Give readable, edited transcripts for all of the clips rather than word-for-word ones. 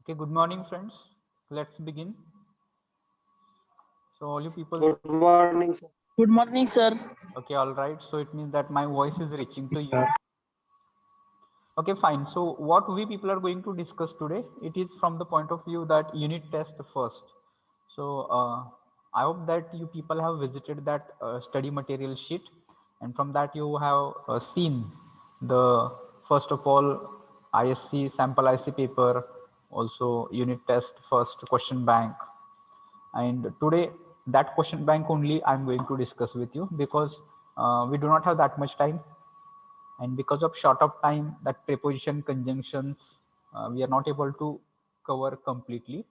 Okay, good morning, friends. Let's begin. So, all you people, Good morning, sir. Good morning, sir. okay, all right. So, it means that my voice is reaching to you. Sir. Okay, fine. So, what we people are going to discuss today, it is from the point of view that unit test first. So, I hope that you people have visited that study material sheet, and from that you have seen the first of all ISC sample IC paper, also unit test first question bank, and today that question bank only I'm going to discuss with you because we do not have that much time, and because of short of time that preposition conjunctions we are not able to cover completely,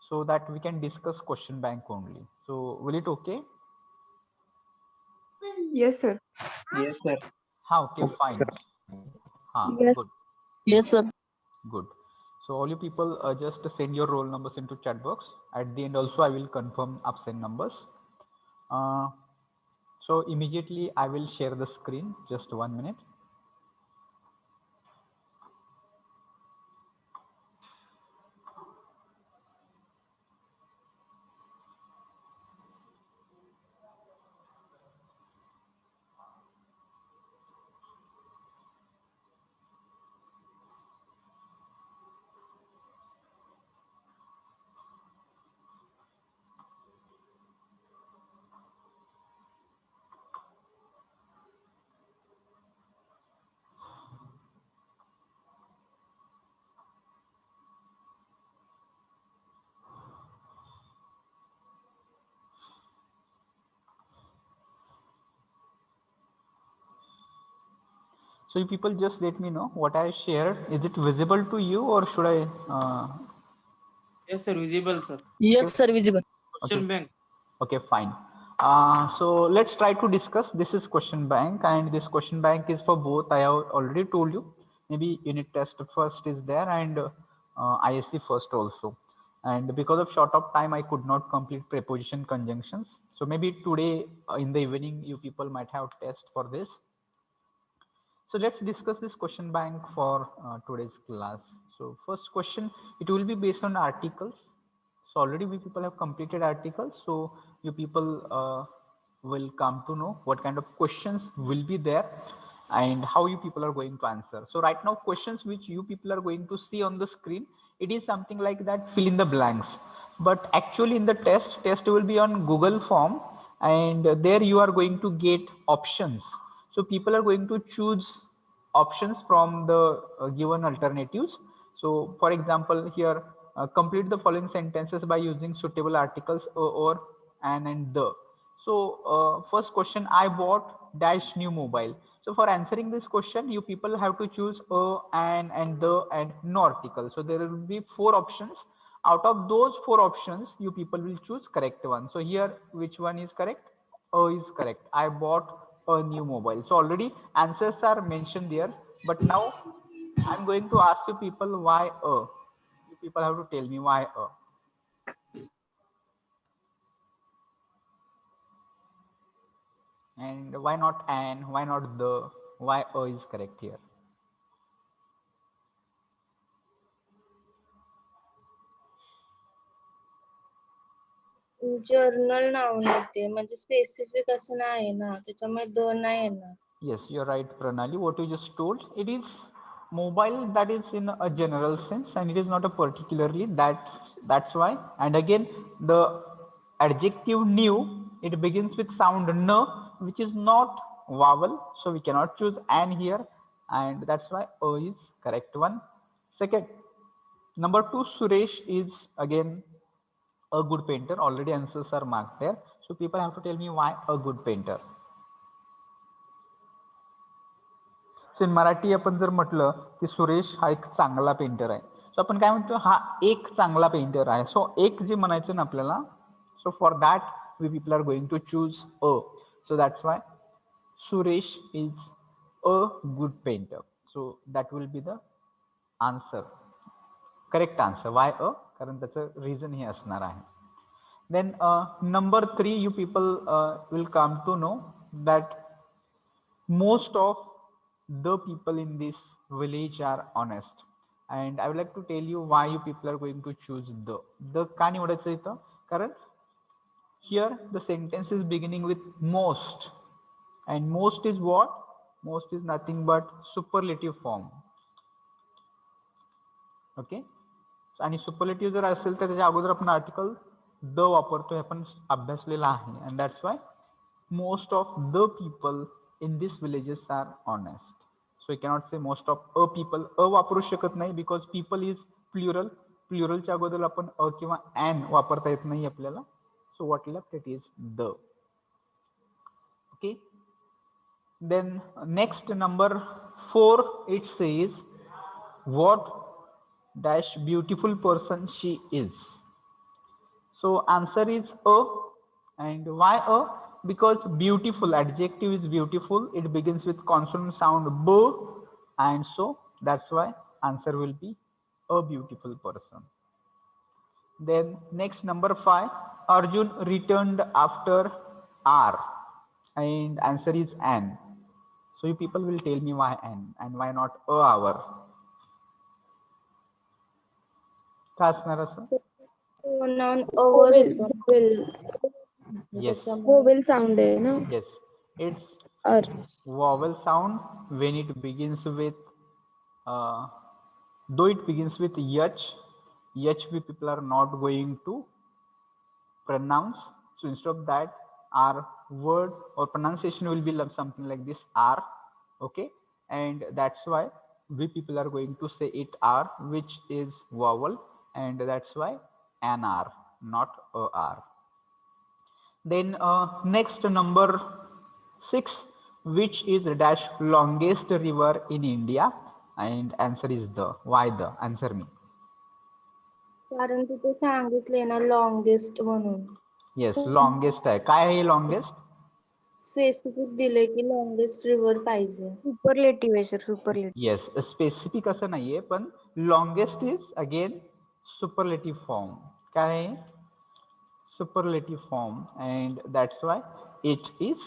so that we can discuss question bank only. So will it okay? Yes, sir. Yes, sir. Ha, okay, Okay, fine. sir. Ha, Yes. good. Yes, sir. Good. So all you people just send your roll numbers into chat box. At the end also I will confirm absent numbers. uh, so immediately I will share the screen. Just 1 minute. So you people just let me know what I shared. Is it visible to you or should I? Yes, sir. Visible, sir. Yes, sir. Visible. Okay, Question bank. okay, fine. So let's try to discuss. This is question bank, and this question bank is for both. I have already told you. Maybe unit test first is there, and ISC first also. And because of short of time, I could not complete preposition conjunctions. So maybe today in the evening, you people might have test for this. So let's discuss this question bank for today's class. So first question, it will be based on articles. So already we people have completed articles. So you people will come to know what kind of questions will be there and how you people are going to answer. So right now questions which you people are going to see on the screen, it is something like that, fill in the blanks. But actually in the test will be on Google form, and there you are going to get options. So people are going to choose options from the given alternatives. So for example here, complete the following sentences by using suitable articles or an and the. So first question, I bought dash new mobile. So for answering this question, you people have to choose a, an, and the, and no article. So there will be four options. Out of those four options, you people will choose correct one. So here, which one is correct? A is correct. I bought a new mobile. So already answers are mentioned there. But now I'm going to ask you people why a. You people have to tell me why a. And why not an? Why not the? Why a is correct here? Journal नाव नाही ते म्हणजे specific असं नाही ना त्याच्यामुळे दोन नाही येणार. Yes, you're right, Pranali. What you just told, it is mobile, that is in a general sense, and it is not a particularly that. That's why. And again, the adjective new, it begins with sound n, which is not vowel, so we cannot choose an here, and that's why a is correct one. Second, number two, Suresh is again a good painter. Already answers are marked there, so people have to tell me why a good painter. सो इन मराठी आपण जर म्हटलं की सुरेश हा एक चांगला painter आहे, सो आपण काय म्हणतो, हा एक चांगला पेंटर आहे. सो एक जे म्हणायचं ना आपल्याला, so for that we people are going to choose a. So that's why Suresh is a good painter. So that will be the answer, correct answer. Why a? कारण त्याचं रिझन हे असणार आहे. Then number three, you people will come to know that most of the people in this village are honest. and I would like to tell you why you people are going to choose the का निवडायचं इथं कारण here the sentence is beginning with most, and most is what? Most is nothing but superlative form. Okay, आणि superlative जर असेल तर त्याच्या अगोदर आपण आर्टिकल द वापरतोय, आपण अभ्यासलेला आहे. And that's why most of the people in this villages are honest. So you cannot say most of a people. A वापरू शकत नाही बिकॉज पीपल इज प्लुरल. प्लुरलच्या अगोदर आपण अ किंवा ॲन वापरता येत नाही आपल्याला. So what left it is the. Okay, then next number 4 it says what dash beautiful person she is. So answer is a. And why a? Because beautiful adjective is beautiful, it begins with consonant sound b, and so that's why answer will be a beautiful person. Then next number 5, Arjun returned after r, and answer is an. So you people will tell me why an and why not a hour. काय असणार असं? pronoun over येतो. Yes. vowel sound आहे ना. Yes, it's Ar. vowel sound when it begins with though it begins with h, we people are not going to pronounce. So instead of that, our word or pronunciation will be something like this, r. Okay, and that's why we people are going to say it r, which is vowel, and that's why an r, not a r. Then next number 6, which is dash longest river in India, and answer is the. Why the? Answer me. कारण तिथे सांगितले ना longest म्हणून. Yes, longest आहे. काय आहे longest? Specific दिले की लॉंगेस्ट रिव्हर पाहिजे. सुपरलेटिव्ह आहे सर, सुपरलेटिव्ह. Yes, स्पेसिफिक असं नाहीये, पण longest is again superlative form. काय आहे? Superlative form, and that's why it is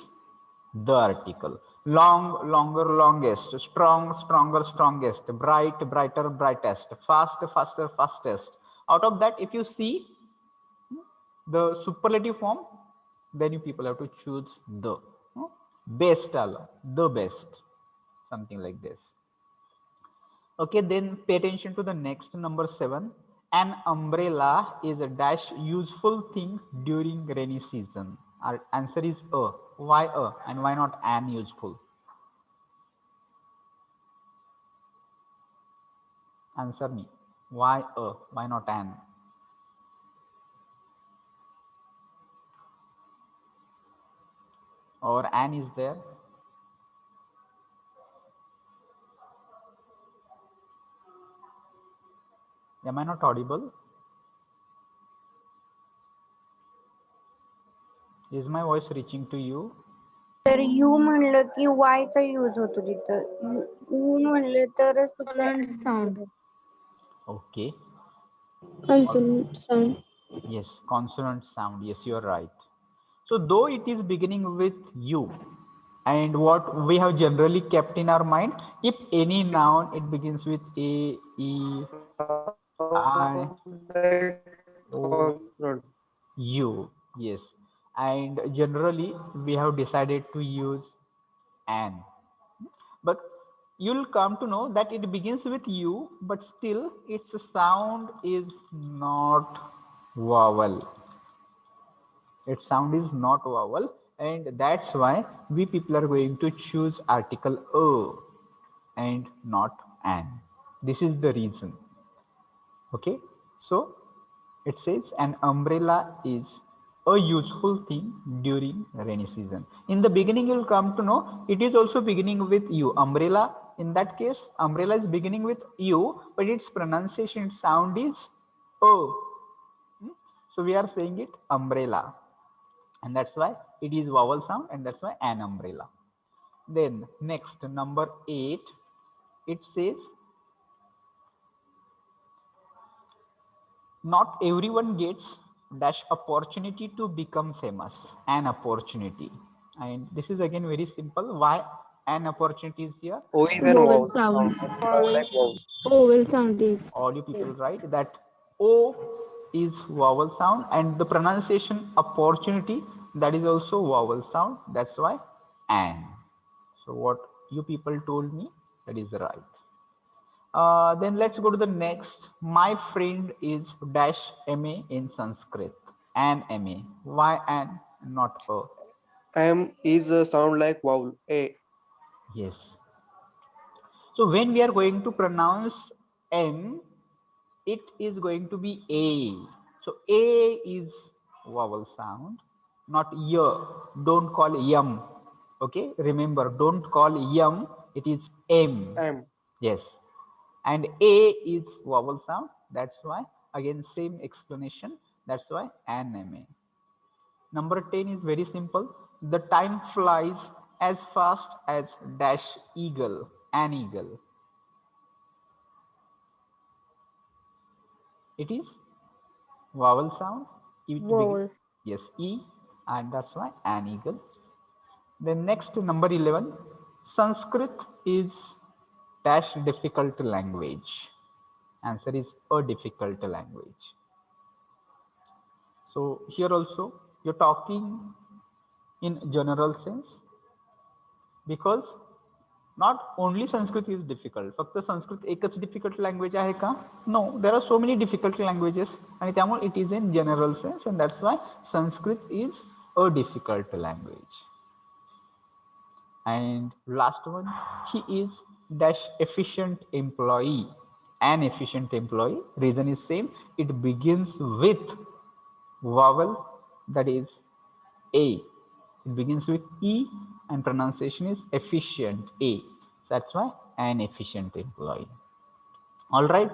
the article. Long, longer, longest. Strong, stronger, strongest. Bright, brighter, brightest. Fast, faster, fastest. Out of that, if you see the superlative form, then you people have to choose the best, the best, something like this. Okay, then pay attention to the next number 7. An umbrella is a dash useful thing during rainy season. Our answer is a. Why a and why not an useful? Answer me. Why a? Why not an? Or an is there? Am I not audible? Is my voice reaching to you? तर you म्हणलं की वायचा use होतो तिथं. You म्हणले तर sound. Okay. Consonant sound. Yes, consonant sound. Yes, you are right. So though it is beginning with u, and what we have generally kept in our mind, if any noun it begins with a, e, I, o, u. Yes, and generally we have decided to use an, but you'll come to know that it begins with u, but still its sound is not vowel. Its sound is not vowel, and that's why we people are going to choose article a and not an. This is the reason. Okay, so it says an umbrella is a useful thing during rainy season. In the beginning you'll come to know it is also beginning with u. Umbrella, in that case umbrella is beginning with u, but its pronunciation, its sound is o. So we are saying it umbrella, and that's why it is vowel sound, and that's why an umbrella. Then next number 8, it says not everyone gets dash opportunity to become famous. An opportunity, and this is again very simple. Why An opportunity is here. O is an Vowel vowel sound. sound like vowel. Vowel sound is. All you people write that O is vowel sound, and the pronunciation opportunity, that is also vowel sound. That's why an. So what you people told me, that is right. Then let's go to the next. My friend is dash MA in Sanskrit. An MA. Why an, not a? M is a sound like vowel. A. Yes. So when we are going to pronounce M, it is going to be A. So A is vowel sound, not Y. Don't call yum. Okay, remember, don't call yum. It is M. M. Yes. And A is vowel sound. That's why, again, same explanation. That's why an MA. Number 10 is very simple. The time flies as fast as dash eagle, an eagle. It is vowel sound. Vowels. Yes, E, and that's why an eagle. Then next, number 11. Sanskrit is dash difficult language. Answer is a difficult language. So here also you're talking in general sense, because not only Sanskrit is difficult. फक्त संस्कृत एकच difficult language आहे का? No, there are so many difficult languages, आणि त्यामुळे it is in general sense, and that's why Sanskrit is a difficult language. And last one, he is dash efficient employee. An efficient employee. Reason is same. It begins with vowel, that is A. It begins with E and pronunciation is efficient, A. That's why an efficient employee. All right.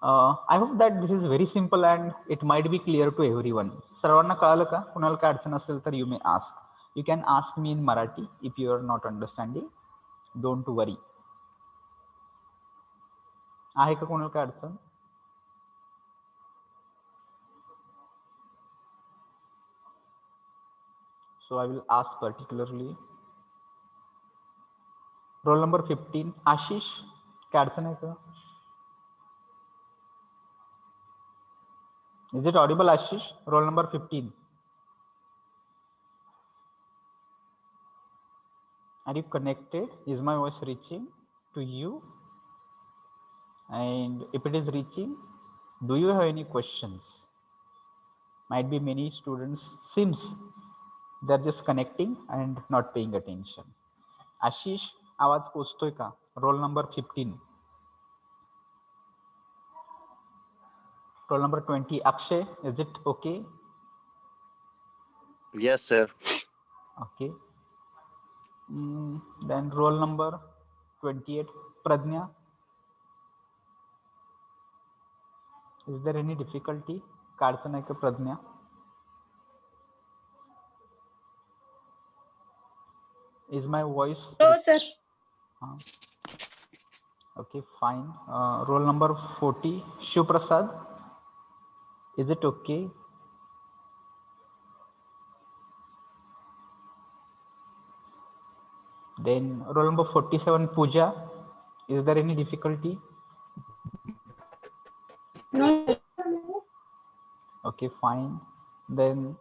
I hope that this is very simple and it might be clear to everyone. सर्वांना कळालं का? कुणाला काय अडचण असेल तर you may ask. You can ask me in Marathi if you are not understanding. Don't worry. आहे का कोणाला काय अडचण? So I will ask particularly. Roll number 15, Ashish. काय अडचण आहे का? Is it audible, Ashish? Roll number 15. Are you connected? Is my voice reaching to you? And if it is reaching, do you have any questions? Might be many students seems they're just connecting and not paying attention. Ashish, आवाज पोचतोय का? Roll number 15. Roll number 20, Akshay, is it okay? Yes, sir. Okay. Then roll number 28, Pradnya. Is there any difficulty? Kaarsan hai ka Pradnya? Is my voice? No, sir. Okay, fine. Roll number 40, Shiv Prasad. Is it okay? Then roll number 47, Pooja. Is there any difficulty? No. Okay, fine. Then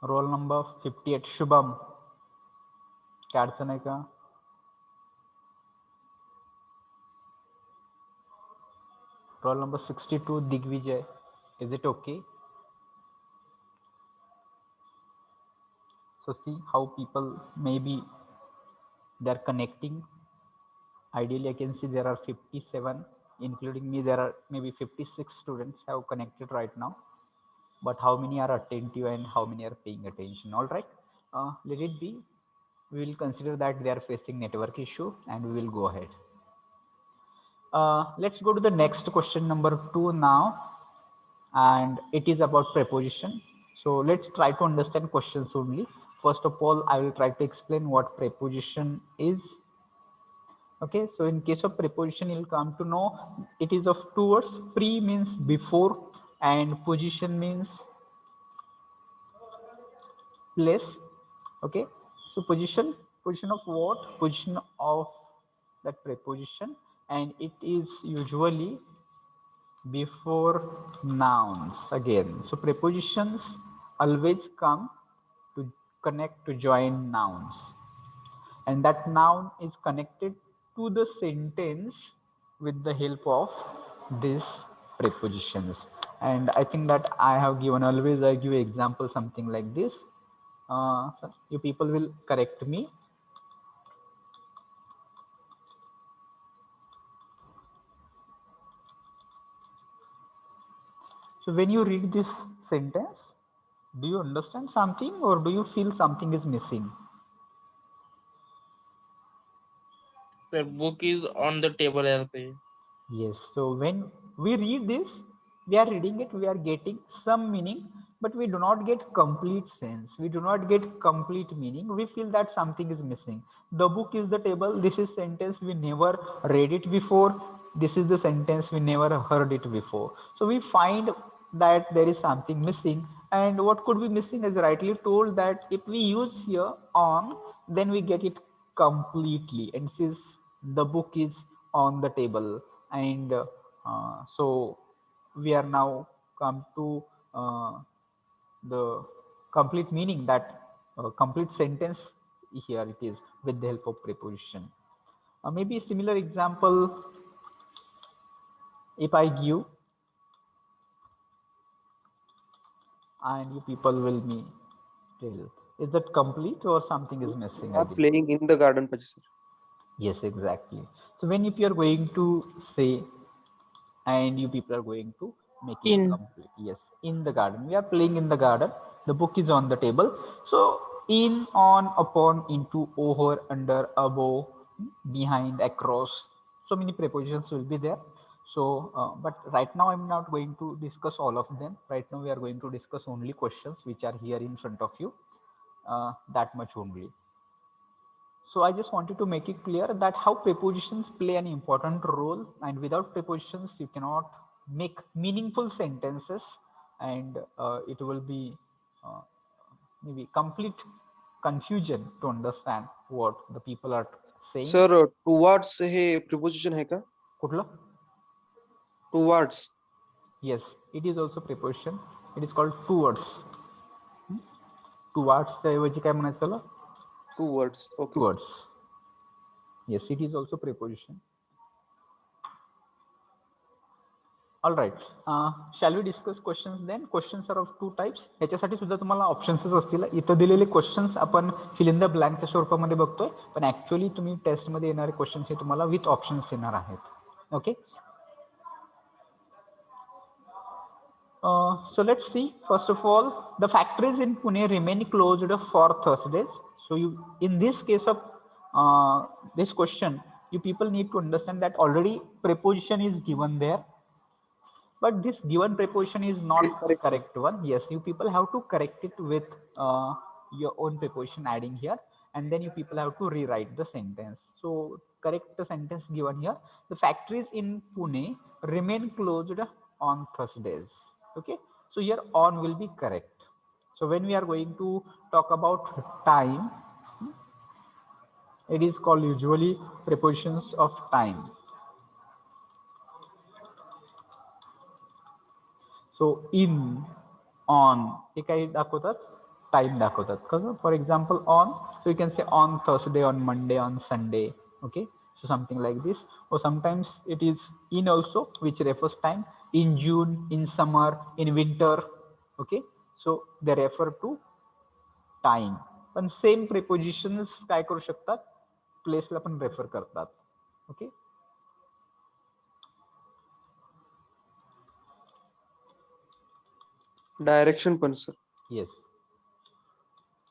roll number 58, Shubham. क्या अडचण आहे का? Roll number 62, Digvijay. Is it okay? So see how people maybe they're connecting. Ideally, I can see there are 57, including me. There are maybe 56 students have connected right now. But how many are attentive and how many are paying attention? All right. Let it be. We will consider that they are facing network issue and we will go ahead. Let's go to the next question, number 2 now, and it is about preposition. So let's try to understand questions only. First of all, I will try to explain what preposition is. Okay, so in case of preposition, you'll come to know it is of two words. Pre means before and position means place. Okay, so position of what? Position of that preposition, and it is usually before nouns again. So prepositions always come to connect, to join nouns, and that noun is connected to the sentence with the help of these prepositions. And I think that I have given, always I give example something like this. So you people will correct me. So when you read this sentence, do you understand something or do you feel something is missing? Sir, book is on the table LP. Yes. So when we read this, we are reading it, we are getting some meaning, but we do not get complete sense. We do not get complete meaning. We feel that something is missing. The book is the table. This is sentence we never read it before. This is the sentence we never heard it before. So we find that there is something missing. And what could be missing, as rightly told, that if we use here on, then we get it completely. And since the book is on the table, and so we are now come to the complete meaning, that complete sentence here it is with the help of preposition. Maybe similar example if I give, and you people will me tell, is that complete or something is missing? I Are believe. playing in the garden, Paji sir. Yes, exactly. So when if you are going to say, and you people are going to make it In. complete. Yes, in the garden. We are playing in the garden. The book is on the table. So in, on, upon, into, over, under, above, behind, across. So many prepositions will be there. So, but right now I'm not going to discuss all of them. Right now we are going to discuss only questions which are here in front of you. That much only. So I just wanted to make it clear that how prepositions play an important role, and without prepositions you cannot make meaningful sentences, and it will be uh, maybe complete confusion to understand what the people are saying. Sir, towards hey preposition है का? Kudla? Towards. Yes, it is also preposition. It is called towards. Towards च्या ऐवजी काय म्हणायचं त्याला? Two words. Okay, sir. Towards. Yes, it is also preposition. All right. Shall we discuss questions then? Questions are of two types. याच्यासाठी सुद्धा तुम्हाला ऑप्शन्सच असतील. इथं दिलेले क्वेश्चन्स आपण फिल इन द ब्लँकच्या स्वरूपामध्ये बघतोय, पण ऍक्च्युअली तुम्ही टेस्टमध्ये येणारे क्वेश्चन्स हे तुम्हाला विथ ऑप्शन्स येणार आहेत. Okay. So let's see. First of all, the factories in Pune remain closed for Thursdays. So you, in this case of this question, you people need to understand that already preposition is given there. But this given preposition is not Correct. correct one. Yes, you people have to correct it with your own preposition adding here, and then you people have to rewrite the sentence. So correct the sentence given here. The factories in Pune remain closed on Thursdays. Okay, so here on will be correct. So when we are going to talk about time, it is called usually prepositions of time. So in, on हे काही दाखवतात, time दाखवतात. कसं, for example on, so you can say on Thursday, on Monday, on Sunday. Okay, so something like this. Or sometimes it is in also, which refers time, in June, in summer, in winter. Okay, so they refer to time. पण same prepositions काय करू शकतात, प्लेसला पण refer करतात. Okay, Direction पण sir. yes,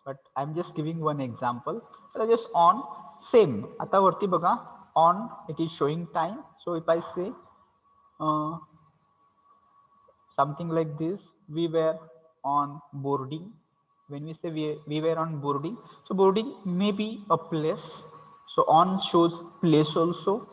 but I'm just giving one example. Just on, same. आता वरती बघा, on it is showing time. So if I say something like this, we were on boarding. When we say we were on boarding, so boarding may be a place. So on shows place also.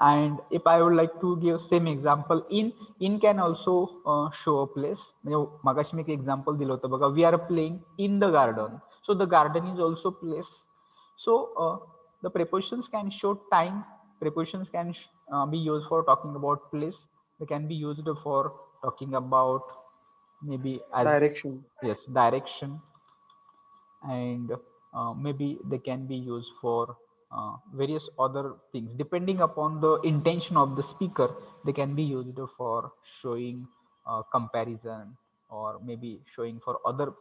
And if I would like to give same example, in can also show a place. म्हणजे मगाशी मी एक example दिलं होतं बघा, we are playing in the garden. So the garden is also place. So the prepositions can show time. Prepositions can be used for talking about place. They can be used for talking about maybe as Direction. yes, direction. And maybe they can be used for various other things depending upon the intention of the speaker. They can be used for showing comparison, or maybe showing for other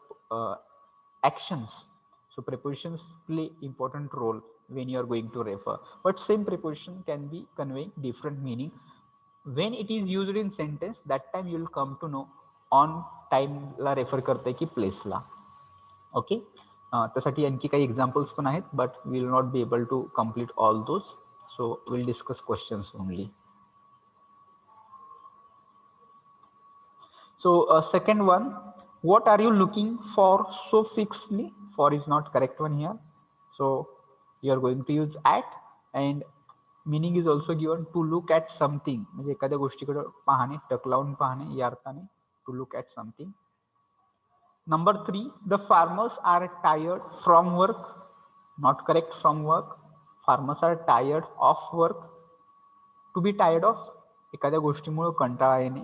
actions. So prepositions play important role when you are going to refer, but same preposition can be conveying different meaning. When it is used in sentence, that time you will come to know on time ला refer करते की place ला. Okay, त्यासाठी आणखी काही examples पण आहेत, but we will not be able to complete all those. So will discuss questions only. So second one, what are you looking for so fixedly? For is not correct one here. So you are going to use at, and meaning is also given to look at something. म्हणजे एखाद्या गोष्टीकडे पाहणे, टक लावून पाहणे या अर्थाने to look at something. Number 3, the farmers are tired from work. Not correct, from work. Farmers are tired of work. To be tired of, एखाद्या गोष्टीमुळे कंटाळा येणे.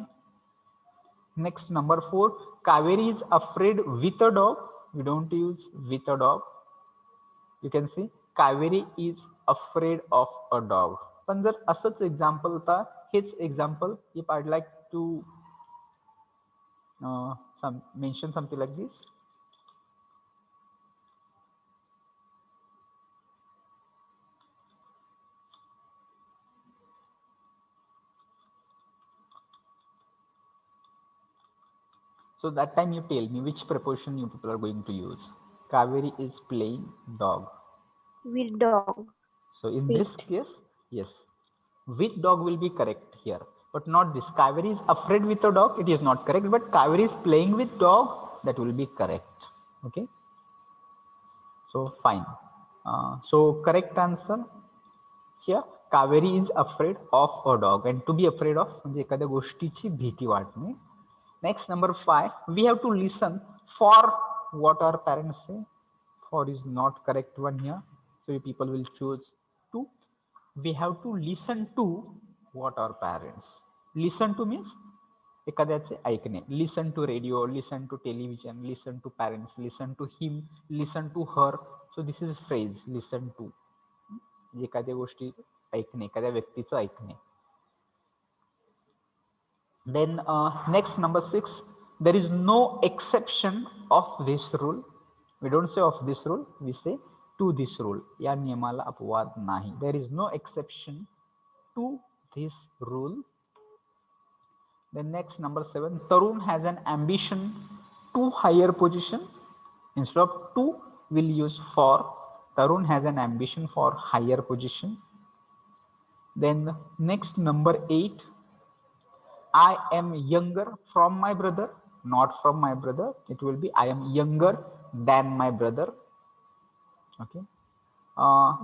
Next, number 4, Kaveri is afraid with a dog. We don't use with a dog. You can see Kaveri is afraid of a dog. पण जर असंच example होता, हेच example, if I'd like to mention something like this. So that time you tell me which preposition you people are going to use. Kaveri is playing dog. With dog. So in this case, yes, with dog will be correct here, but not this. Kaveri is afraid with a dog. It is not correct, but Kaveri is playing with dog. That will be correct. Okay. So fine. So correct answer here. Kaveri is afraid of a dog, and to be afraid of म्हणजे एखाद्या गोष्टीची भीती वाटणे. Next, number 5, we have to listen for what our parents say. For is not correct one here. So people will choose 2. We have to listen to what our parents. Listen to means एखाद्याचे ऐकणे. Listen to radio, listen to television, listen to parents, listen to him, listen to her. So this is phrase, listen to. एखाद्या गोष्टी ऐकणे, एखाद्या व्यक्तीचं ऐकणे. Then next, number 6, there is no exception of this rule. We don't say of this rule, we say to this rule. या नियमाला अपवाद नाही. There is no exception to this rule. Then next, number 7, Tarun has an ambition to higher position. Instead of to, we'll use for. Tarun has an ambition for higher position. Then next, number 8, I am younger from my brother, not from my brother. It will be I am younger than my brother. Okay.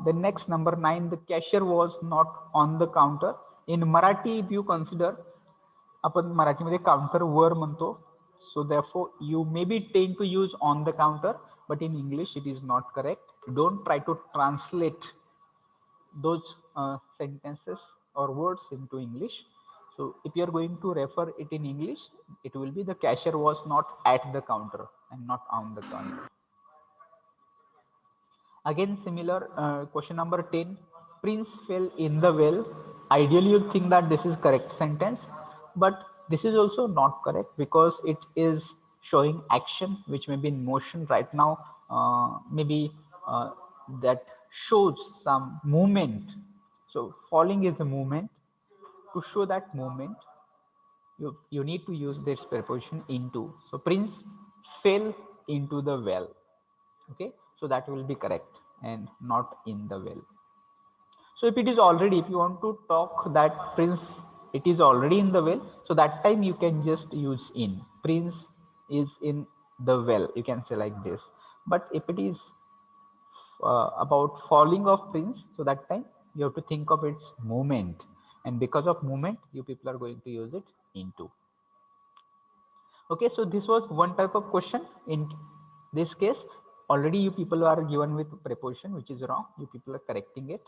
The next, number 9, the cashier was not on the counter. In Marathi, if you consider, आपण मराठीमध्ये counter वर म्हणतो. So therefore, you maybe tend to use on the counter, but in English it is not correct. Don't try to translate those sentences or words into English. So if you are going to refer it in English, it will be the cashier was not at the counter and not on the counter. Again, similar question number 10, Prince fell in the well. Ideally, you think that this is correct sentence, but this is also not correct because it is showing action which may be in motion right now. Maybe that shows some movement. So falling is a movement. To show that movement, you need to use this preposition into. So Prince fell into the well. Okay, so that will be correct and not in the well. So if it is already, if you want to talk that Prince, it is already in the well, so that time you can just use in. Prince is in the well, you can say like this. But if it is about falling of Prince, so that time you have to think of its movement, and because of movement, you people are going to use it into. Okay, so this was one type of question. In this case, already you people are given with preposition which is wrong. You people are correcting it.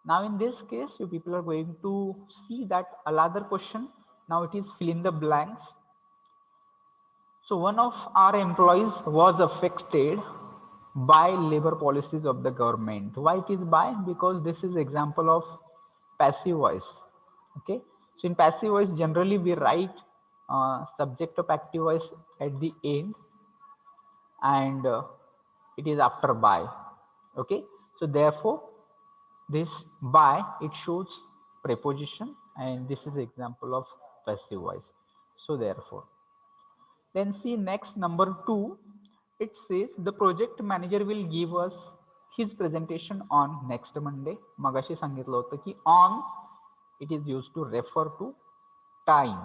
Now in this case, you people are going to see that another question. Now it is fill in the blanks. So one of our employees was affected by labor policies of the government. Why it is by? Because this is example of passive voice. Okay. So in passive voice, generally we write subject of active voice at the end, and it is after by. Okay. So therefore, this by, it shows preposition, and this is example of passive voice. So therefore, then see next number 2, it says the project manager will give us his presentation on next Monday. मगाशी सांगितलं होतं की on it is used to refer to time.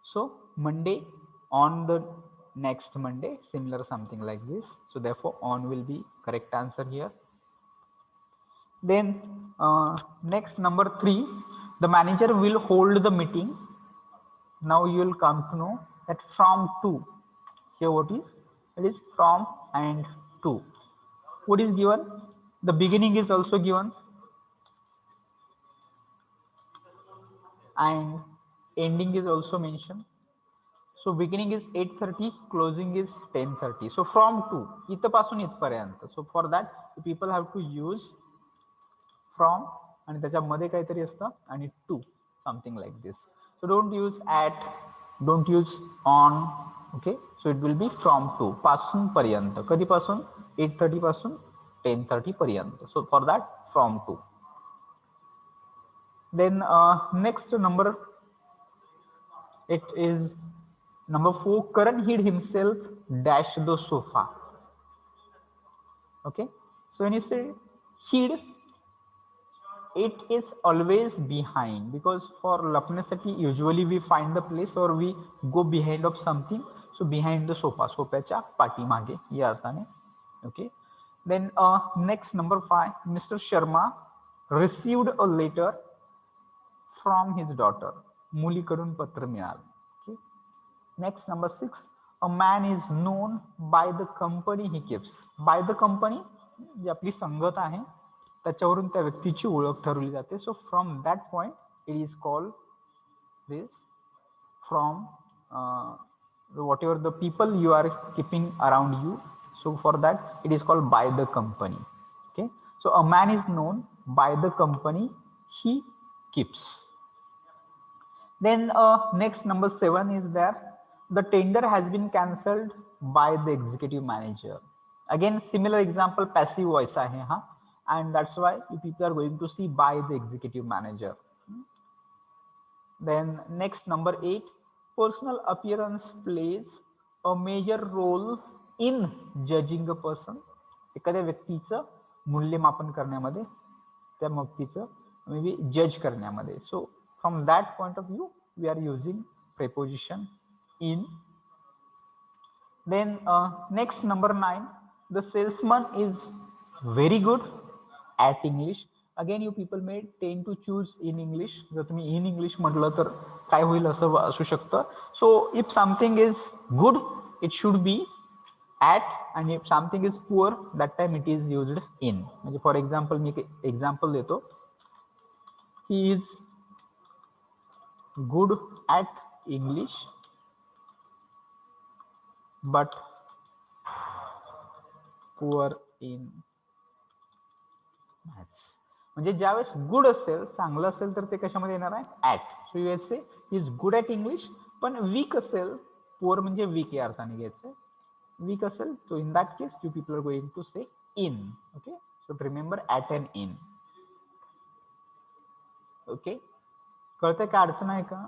So Monday, on the next Monday, similar something like this. So therefore on will be correct answer here. Then next number 3, the manager will hold the meeting. Now you will come to know that from to. Here what is? It is from and to. What is given? The beginning is also given, and ending is also mentioned. So beginning is 8:30, closing is 10:30. So from to, इथपासून इथपर्यंत. So for that people have to use from आणि त्याच्यामध्ये काहीतरी असतं आणि to, something like this. So don't use at, don't use on. Okay, so it will be from to, पासून पर्यंत. कधीपासून? 8:30 पासून 10:30 पर्यंत. So for that from to. Then next number, it is number 4. Karan hid himself dash the sofa. Okay, so when you say hid, it is always behind, because for लपण्यासाठी usually we find the place or we go behind of something. So behind the sofa, सोफ्याच्या पाठीमागे या अर्थाने. Okay, then next number 5, Mr. Sharma received a letter from his daughter. मुलीकडून पत्र मिळालं. Okay, next number 6, a man is known by the company he keeps. By the company, जी आपली संगत आहे त्याच्यावरून त्या व्यक्तीची ओळख ठरवली जाते. So from that point it is called this from whatever the people you are keeping around you. So for that it is called by the company. Okay, so a man is known by the company he keeps. Then next number 7 is there, the tender has been cancelled by the executive manager. Again similar example, passive voice आहे हा, and that's why you people are going to see by the executive manager. Then next number 8, personal appearance plays a major role in judging a person. एखाद्या व्यक्तीचं मूल्यमापन करण्यामध्ये, त्या व्यक्तीचं maybe जज करण्यामध्ये. So from that point of view we are using preposition in. Then next number 9, the salesman is very good at English. Again you people may tend to choose in English. जर तुम्ही in English म्हटलं तर काय होईल असं असू शकतं. So if something is good, it should be at, and if something is poor, that time it is used in. म्हणजे for example मी एक example देतो. He is good at English but poor in maths. म्हणजे ज्यावेळेस good असेल, चांगलं असेल, तर ते कशामध्ये येणार आहे? At. So you say he is good at English. पण वीक असेल, पुअर म्हणजे वीक या अर्थाने घ्यायचं. वीक असेल तो in that case you people are going to say in. Okay, so remember at and in. Okay, कळतंय का? अडचण आहे का?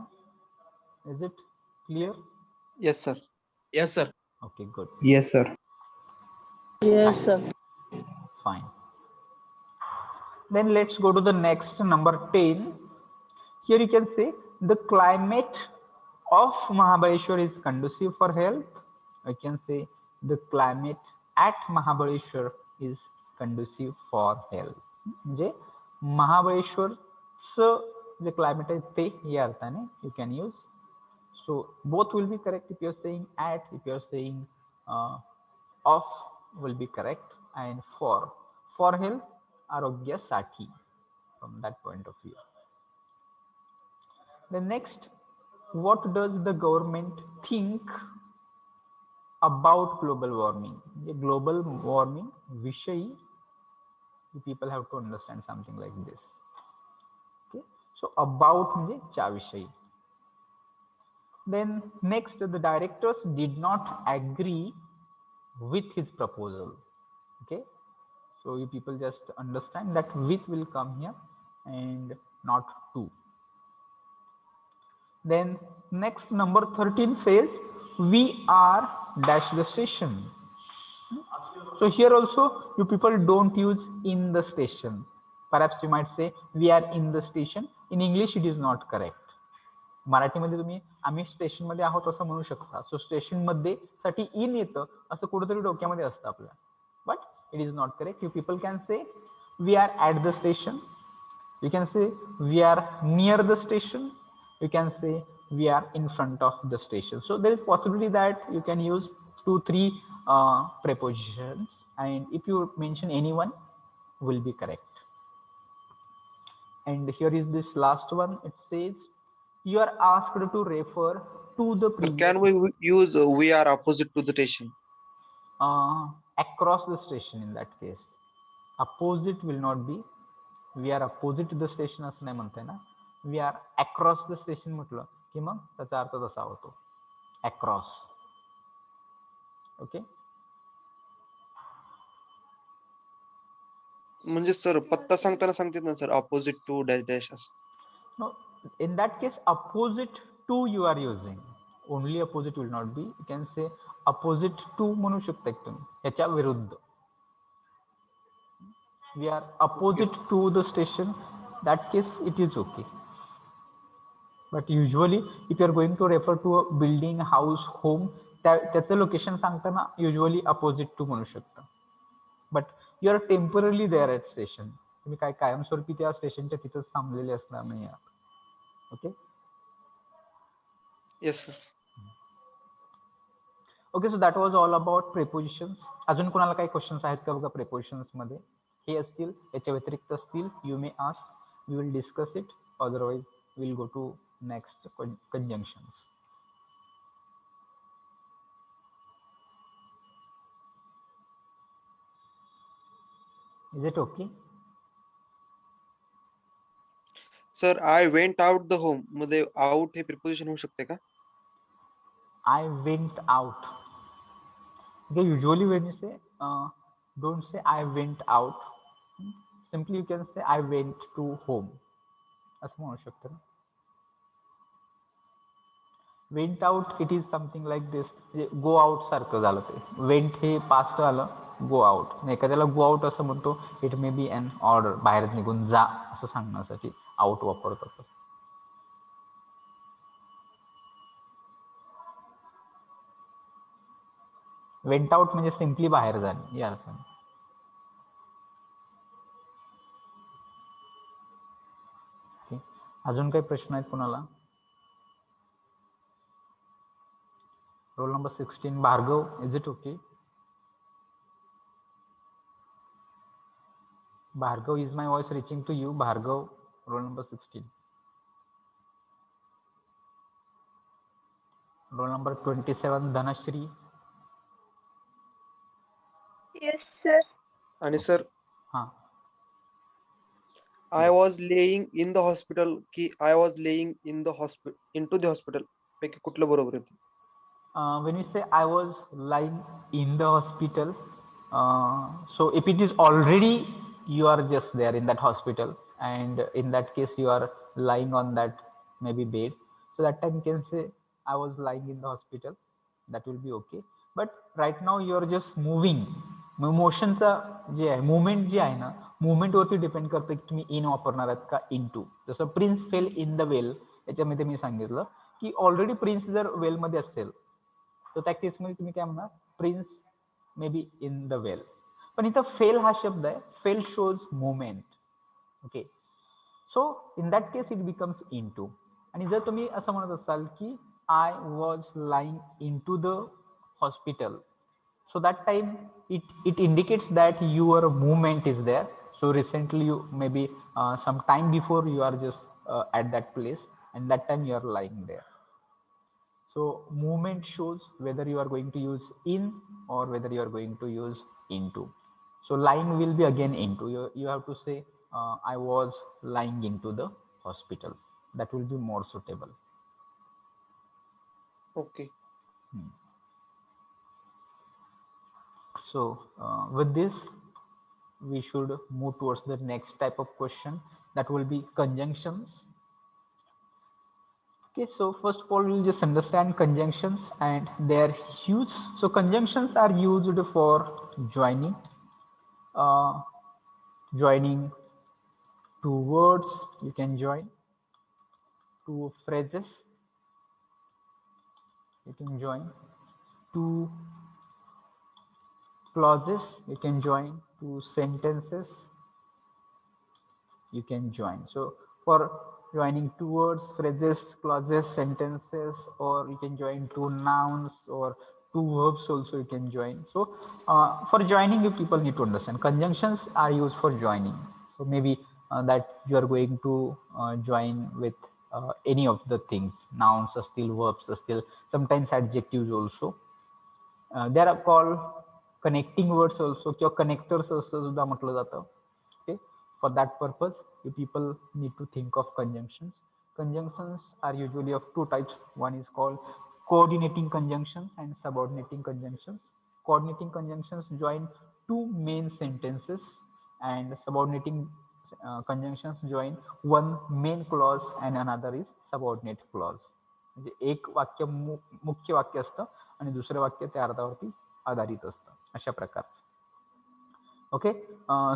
Is it clear? Yes, sir. Yes, sir. Okay, good. Yes, sir. Yes, sir. Fine. Then let's go to the next number 10. Here you can say the climate of Mahabaleshwar is conducive for health. I can say the climate at Mahabaleshwar is conducive for health. म्हणजे महाबळेश्वरचं जे climate आहे ते या अर्थाने you can use. So both will be correct if you are saying at, if you are saying of will be correct, and for health, arogyaसाठी, from that point of view. The next, what does the government think about global warming? Global warming विषयी people have to understand something like this. Okay, so about म्हणजे च्या विषयी. Then next, the directors did not agree with his proposal. Okay, so you people just understand that with will come here and not to. Then next, number 13 says we are dash the station. So here also you people don't use in the station. Perhaps you might say we are in the station. In English it is not correct. मराठीमध्ये तुम्ही आम्ही station मध्ये आहोत असं म्हणू शकता. सो station मध्ये साठी इन येतं असं कुठेतरी डोक्यामध्ये असतं आपल्या, but it is not correct. You people can say we are at the station, you can say we are near the station, you can say we are in front of the station. So there is possibility that you can use 2-3 prepositions, and if you mention anyone will be correct. And here is this last one. It says you are asked to refer to the Sir, previous. can we use we are opposite to the station? Across the station in that case. Opposite will not be. We are opposite to the station असं नाही म्हणताय ना. We are across the station म्हटलं की मग त्याचा अर्थ तसा होतो, across. Okay, म्हणजे सर पत्ता सांगताना सांगतात ना sir opposite to dash dash असं. No, in that case opposite to you are using, only opposite will not be. You can say opposite to म्हणू शकता तुम्ही, याच्या विरुद्ध. We are opposite to the station, that case it is okay. But usually if you are going to refer to a building, house, home, त्याचं location सांगताना usually opposite to म्हणू शकता. But you are temporarily there at station. तुम्ही काय कायमस्वरूपी त्या स्टेशनच्या तिथंच थांबलेले असणार नाही आहात. Okay, yes sir. Okay. So that was all about prepositions. अजून कोणाला काही क्वेश्चन्स आहेत का बघा प्रेपोजिशन्स मध्ये? हे असतील, याच्या व्यतिरिक्त असतील, you may ask, we will discuss it. Otherwise will go to next conjunctions. Is it okay? Sir I went out the home मध्ये आउट हे प्रिपोजिशन होऊ शकते का? I went out. Okay, usually when you say don't say I went out, simply you can say I went to home असं म्हणू शकतो ना. Went out it is something like this, म्हणजे गो आउट सारखं झालं ते. वेंट हे past आलं, go out. एखाद्याला गो आउट असं म्हणतो, it may be an order, बाहेर निघून जा असं सांगण्यासाठी आउट वापरतो. वेंट आउट म्हणजे सिम्पली बाहेर जाणे या अर्थाने. अजून काही प्रश्न आहेत कोणाला? Roll number 16, Bhargav, is it okay? Bhargav, is my voice reaching to you? Bhargav, roll number 16. Roll number 27, Dhanashri. Yes, sir. आणि सर हाँ, I was laying in the hospital की I was laying in the hospital into the hospital पैकी कुठलं बरोबर येतं? when you say I was lying in the hospital, so if it is already you are just there in that hospital, and in that case you are lying on that maybe bed, so that time you can say I was lying in the hospital, that will be okay. But right now you are just moving. मोशनचा जे आहे, movement जे आहे ना, movement वरती depend करते की तुम्ही इन वापरणार आहात का इन टू. जसं prince fail in the well, याच्यामध्ये मी सांगितलं की ऑलरेडी प्रिन्स जर वेल मध्ये असेल तर त्या केसमध्ये तुम्ही काय म्हणणार, prince may be in the well. पण इथं फेल हा शब्द आहे, fell shows movement. Okay, so in that case it becomes into. आणि जर तुम्ही असं म्हणत असाल की I was lying in to the hospital, So that time it indicates that your movement is there. So recently you maybe some time before you are just at that place, and that time you are lying there. So movement shows whether you are going to use in or whether you are going to use into. So lying will be again into. You have to say I was lying into the hospital. That will be more suitable. Okay. So with this, we should move towards the next type of question, that will be conjunctions. Okay, so first of all, we'll just understand conjunctions and their use. So conjunctions are used for joining, joining two words. You can join two phrases. You can join two clauses. You can join two sentences. You can join. So for joining two words, phrases, clauses, sentences, or you can join two nouns or two verbs also you can join. So for joining, you people need to understand conjunctions are used for joining. So maybe that you are going to join with any of the things, nouns are still, verbs are still, sometimes adjectives also. There are called connecting words also किंवा connectors असं सुद्धा म्हटलं जातं. Okay, for that purpose you people need to think of conjunctions. Conjunctions are usually of two types. One is called coordinating conjunctions and subordinating conjunctions. Coordinating conjunctions join two main sentences, and subordinating conjunctions join one main clause and another is subordinate clause. म्हणजे एक वाक्य मुख्य वाक्य असतं आणि दुसरं वाक्य त्या अर्थावरती आधारित असतं, अशा प्रकारचं. Okay,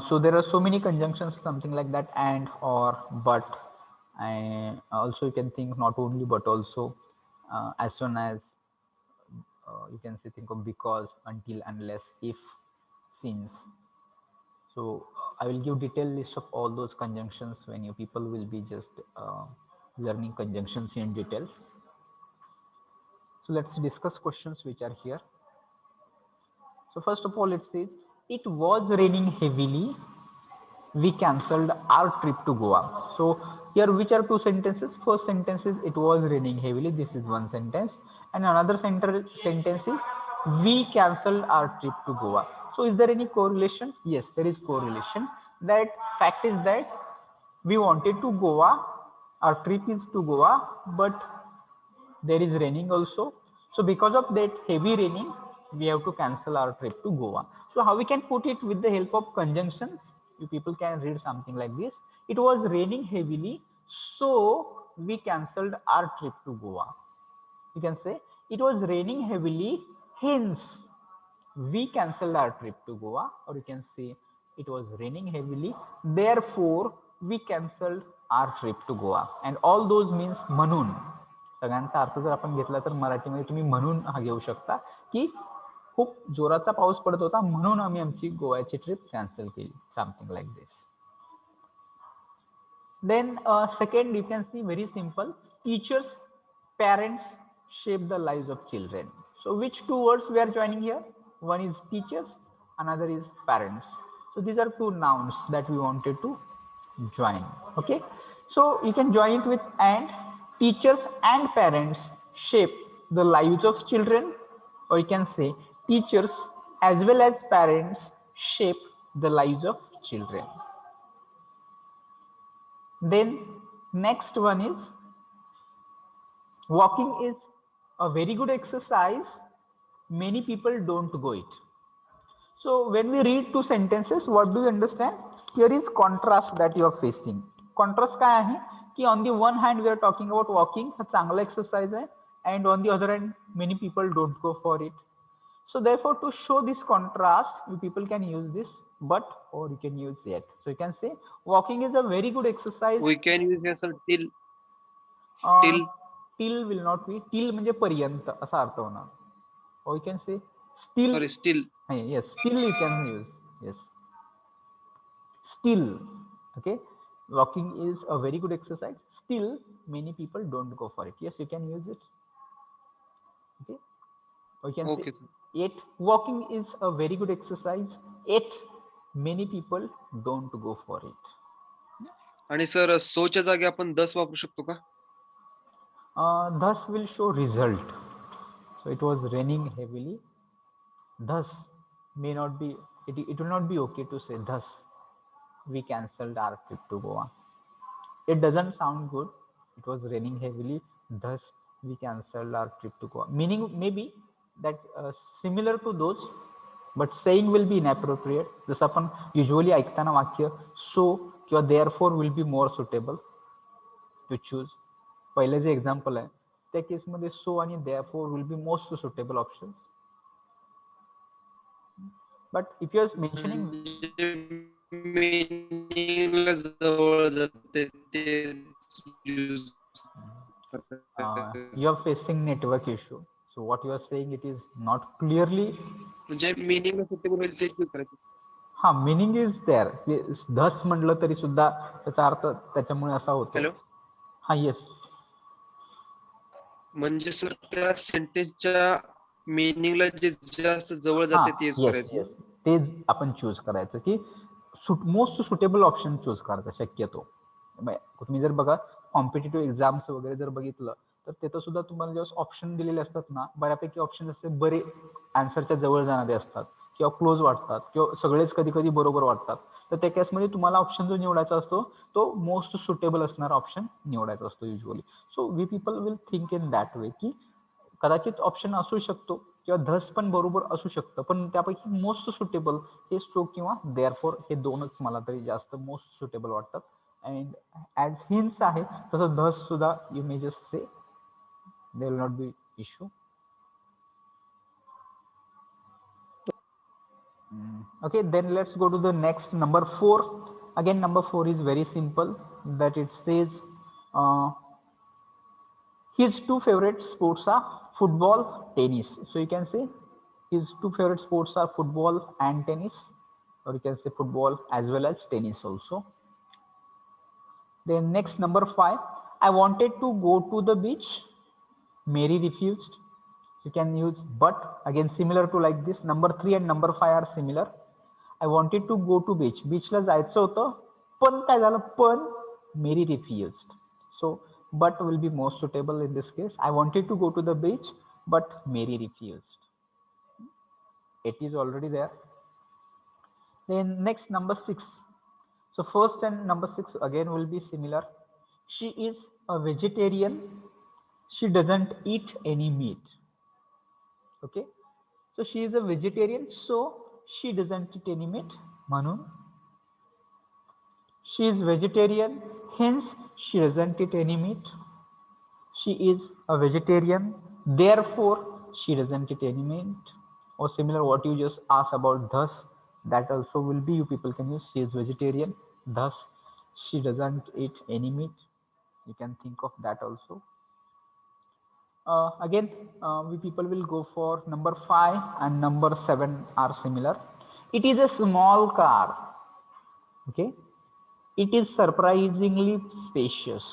so there are so many conjunctions, something like that, and, or, but, and also you can think not only but also, as soon as, you can say think of because, until, unless, if, since. So I will give detailed list of all those conjunctions when you people will be just learning conjunctions in details. So let's discuss questions which are here. So first of all, it says it was raining heavily. We cancelled our trip to Goa. So here, which are two sentences? First sentence is it was raining heavily. This is one sentence, and another sentence is we cancelled our trip to Goa. So is there any correlation? Yes, there is correlation. That fact is that we wanted to Goa. Our trip is to Goa, but there is raining also. So because of that heavy raining, we have to cancel our trip to Goa. So how we can put it with the help of conjunctions? You people can read something like this. It was raining heavily, so we cancelled our trip to Goa. You can say it was raining heavily, hence we cancelled our trip to Goa. Or you can say it was raining heavily, therefore we cancelled our trip to Goa. And all those means म्हणून. सगळ्यांचा अर्थ जर आपण घेतला तर मराठीमध्ये तुम्ही म्हणून हा घेऊ शकता की खूप जोराचा पाऊस पडत होता म्हणून आम्ही आमची गोव्याची ट्रिप कॅन्सल केली, something like this. Then second, you can see very simple, teachers, parents shape the lives of children. So which two words we are joining here? One is teachers, another is parents. So these are two nouns that we wanted to join. Okay, so you can join it with and. Teachers and parents shape the lives of children, or you can say teachers as well as parents shape the lives of children. Then next one is walking is a very good exercise. Many people don't go it. So when we read two sentences, what do you understand? Here is contrast that you are facing. Contrast काय आहे की on the one hand we are talking about walking, हा चांगला exercise आहे, and on the other hand many people don't go for it. So therefore, to show this contrast, you people can use this but, or you can use yet. So you can say walking is a very good exercise. We can use here sir till. Till will not be. Till म्हणजे पर्यंत असा अर्थ होणार. Or you can say still. Sorry, still. Yes, still you can use. Yes, still. Okay, walking is a very good exercise. Still, many people don't go for it. Yes, you can use it. Okay, or you can Okay, say sir. Yet walking is a very good exercise, yet many people don't go for it. आणि sir सोच्या जागी आपण 10 वापरू शकतो का? Thus will show result. So it was raining heavily. Thus may not be, it will not be okay to say thus we cancelled our trip to Goa. It doesn't sound good. It was raining heavily. Thus we cancelled our trip to Goa. Meaning maybe that similar to those, but saying will be inappropriate. जसं आपण usually ऐकताना वाक्य so किंवा therefore will be more suitable to choose. पहिले जे example आहे त्या केसमध्ये सो आणि therefore will be most suitable options. But if you are mentioning meaningला जवळ जाते ते use you are facing network issue, so what you are saying it is not clearly. म्हणजे meaningला suitable होईल ते choose करायचं. हा मिनिंग इज देअर. धस म्हटलं तरी सुद्धा त्याचा अर्थ त्याच्यामुळे असा होतो. हॅलो, हा येस. म्हणजे सर त्या सेंटेन्सच्या meaningला जे जास्त जवळ हा जाते तेच येस करायचं. येस तेच आपण चूज करायचं की मोस्ट सुटेबल ऑप्शन चूज करायचं शक्यतो. तुम्ही जर बघा कॉम्पिटेटिव्ह एक्झाम्स वगैरे जर बघितलं तर तिथं सुद्धा तुम्हाला जेव्हा ऑप्शन दिलेले असतात ना, बऱ्यापैकी ऑप्शन असे बरे आन्सरच्या जवळ जाणारे असतात किंवा क्लोज वाटतात किंवा सगळेच कधी कधी बरोबर वाटतात. तर त्या केसमध्ये तुम्हाला ऑप्शन जो निवडायचा असतो तो मोस्ट सुटेबल असणारा ऑप्शन निवडायचा असतो usually. So we people will think in that way की कदाचित ऑप्शन असू शकतो किंवा धस पण बरोबर असू शकतं, पण त्यापैकी मोस्ट सुटेबल हे सो किंवा देअरफॉर हे दोनच मला तरी जास्त मोस्ट सुटेबल वाटतात. अँड ॲज हिंट्स आहे तसं धस सुद्धा you may just say there will not be issue. Okay, then let's go to the next number 4. Again number 4 is very simple, that it says his two favorite sports are football, tennis. So you can say his two favorite sports are football and tennis, or you can say football as well as tennis also. Then next number 5, I wanted to go to the beach, Mary refused. You can use but, again similar to like this. Number 3 and number 5 are similar. I wanted to go to beach, बीचला जायचं होतं पण काय झालं, पण Mary refused. So but will be most suitable in this case. I wanted to go to the beach but Mary refused. It is already there. Then next number 6. So first and number 6 again will be similar. She is a vegetarian. She doesn't eat any meat. Okay, so she is a vegetarian, so she doesn't eat any meat. Manu, she is vegetarian, hence she doesn't eat any meat. She is a vegetarian, therefore she doesn't eat any meat. Or similar what you just asked about thus, that also will be, you people can use she is vegetarian, thus she doesn't eat any meat. You can think of that also. Again, we people will go for number 5 and number 7 are similar. It is a small car. Okay, it is surprisingly spacious.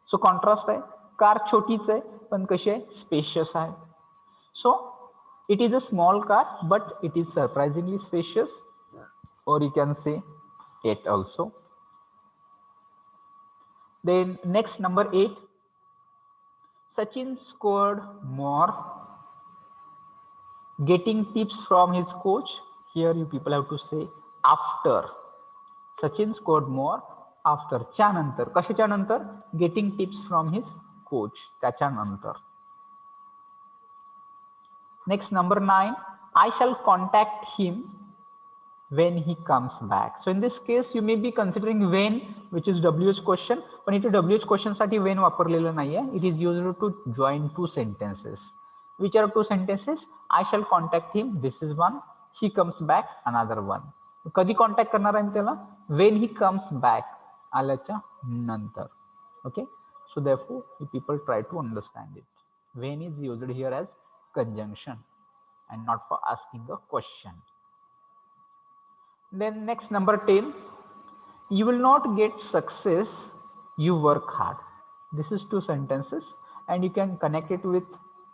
So contrast आहे, car छोटीच आहे पण कशी आहे, spacious आहे. So it is a small car but it is surprisingly spacious, or you can say it also. Then next number 8, Sachin scored more, getting tips from his coach. Here you people have to say after. Sachin scored more after, च्या नंतर, कशाच्या नंतर, getting tips from his coach, त्याच्या नंतर. Next number 9, I shall contact him when he comes back. So in this case you may be considering when, which is WH question, पण इथे WH question साठी when वापरलेलं नाहीये. It is used to join two sentences. Which are two sentences? I shall contact him, this is one. He comes back, another one. कधी contact करणार आहे त्याला, when he comes back, आल्याच्या नंतर. Okay, so therefore you people try to understand it. When is used here as conjunction and not for asking a question. Then next number 10, you will not get success, you work hard. This is two sentences and you can connect it with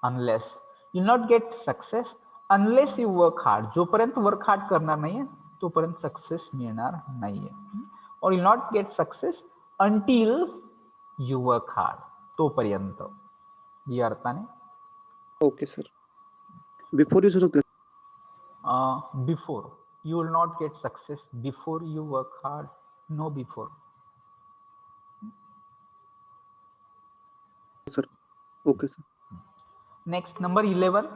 unless. You will not get success unless you work hard, जोपर्यंत work hard करणार नाहीये तोपर्यंत success मिळणार नाहीये. और will not get success until you work hard, तोपर्यंत. या अर्थाने ओके सर. बिफोर यूज होतं. Before you will not get success before you work hard, no before. Sir. Okay sir. Next, number 11.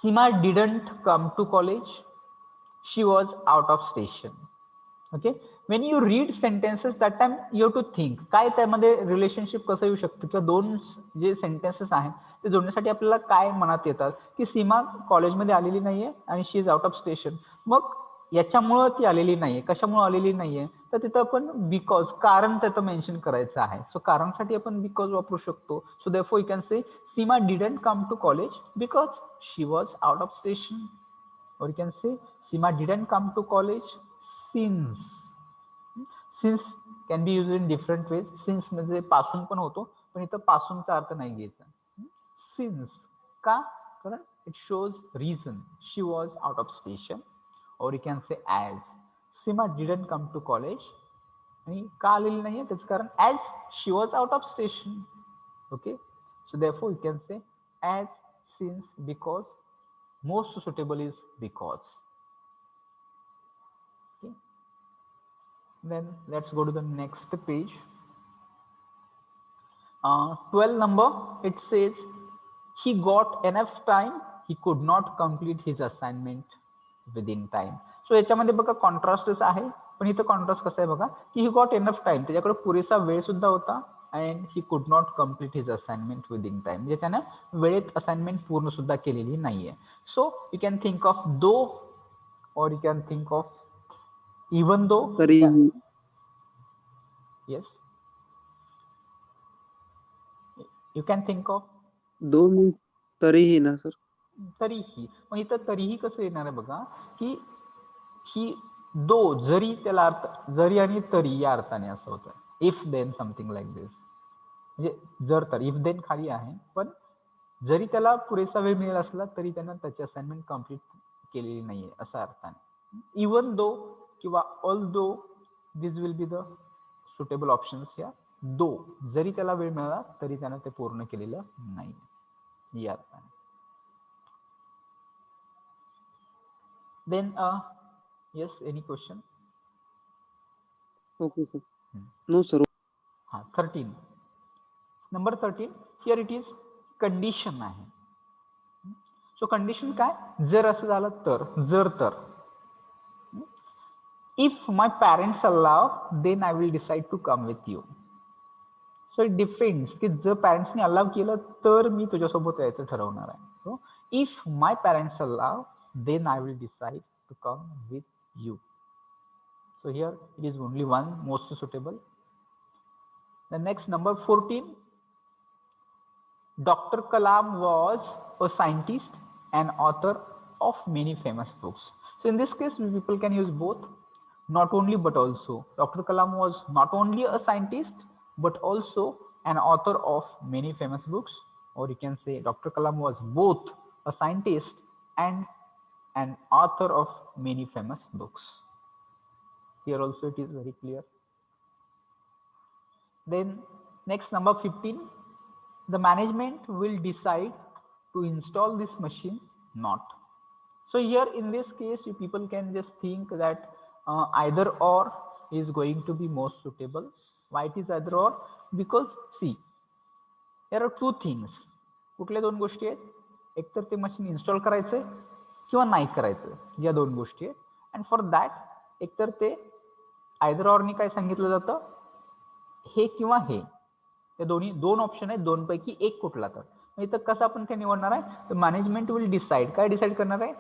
Seema didn't come to college, she was out of station. Okay, when you read sentences that time you have to think काय त्यामध्ये relationship कसं येऊ शकतं किंवा दोन जे sentences आहेत ते जोडण्यासाठी आपल्याला काय मनात येतात की सीमा कॉलेजमध्ये आलेली नाहीये आणि she is out of station. मग याच्यामुळं ती आलेली नाहीये, कशामुळे आलेली नाहीये, तर तिथं आपण बिकॉज कारण त्याचं मेन्शन करायचं आहे. सो कारणसाठी आपण बिकॉज वापरू शकतो. सो therefore you can say Seema didn't come to college because she was out of station. or you can say Seema didn't come to college since. Since can be used in different ways. Since म्हणजे पासून पण होतो, पण इथं पासूनचा अर्थ नाही घ्यायचा. Since का, कारण it shows reason, she was out of station. or you can say as Seema didn't come to college, आणि का आलेली नाहीये त्याचं कारण as she was out of station. Okay, so therefore you can say as, since, because. Most suitable is because. Okay. Then let's go to the next page. 12 number, it says he got enough time, he could not complete his assignment within time. So याच्यामध्ये बघा कॉन्ट्रास्टच आहे, पण इथं contrast कसं आहे बघा की he got enough time, त्याच्याकडे पुरेसा वेळ सुद्धा होता, and he could not complete his assignment within time, म्हणजे त्यानं वेळेत असाइनमेंट पूर्ण सुद्धा केलेली नाहीये. So you can think of though, और you can think of even though. तरी yes, you can think of though means तरीही ना सर. तरीही. मग इथं तरीही कसं येणार आहे बघा की ही दो, जरी त्याला अर्थ, जरी आणि तरी या अर्थाने असं होतं. If then something like this, म्हणजे जर तर, इफ देन खाली आहे, पण जरी त्याला पुरेसा वेळ मिळेल असला तरी त्यानं त्याची असाइनमेंट कम्प्लीट केलेली नाहीये असा अर्थाने. इवन दो किंवा ऑल दो, this will be the suitable options. या दो, जरी त्याला वेळ मिळाला तरी त्यानं ते पूर्ण केलेलं नाही या अर्थाने. Then yes, any question? Okay sir. No sir. 13. Number 13, here it is condition आहे. सो कंडिशन काय, जर असं झालं तर, जर तर if my parents allow then I will decide to come with you. So it depends की जर पॅरेंट्सनी अलाव केलं तर मी तुझ्यासोबत यायचं ठरवणार आहे. So if my parents allow then I will decide to come with you. So here it is only one most suitable. The next, number 14, Dr. Kalam was a scientist and author of many famous books. So in this case people can use both, not only but also. Dr. Kalam was not only a scientist but also an author of many famous books, or you can say Dr. Kalam was both a scientist and an author of many famous books. Here also it is very clear. Then next, number 15, the management will decide to install this machine not. So here in this case you people can just think that either or is going to be most suitable. Why it is either or? Because see, there are two things. कुठल्या दोन गोष्टी आहेत, एक तर ते machine install करायचंय किंवा नाही करायचं, या दोन गोष्टी आहेत. अँड फॉर दॅट एक तर ते आयदर ऑरनी काय सांगितलं जातं, हे किंवा हे, ते दोन्ही दोन ऑप्शन आहेत, दोन पैकी एक कुठला. तर इथं कसं आपण ते निवडणार आहे, तर मॅनेजमेंट विल डिसाइड, काय डिसाइड करणार आहे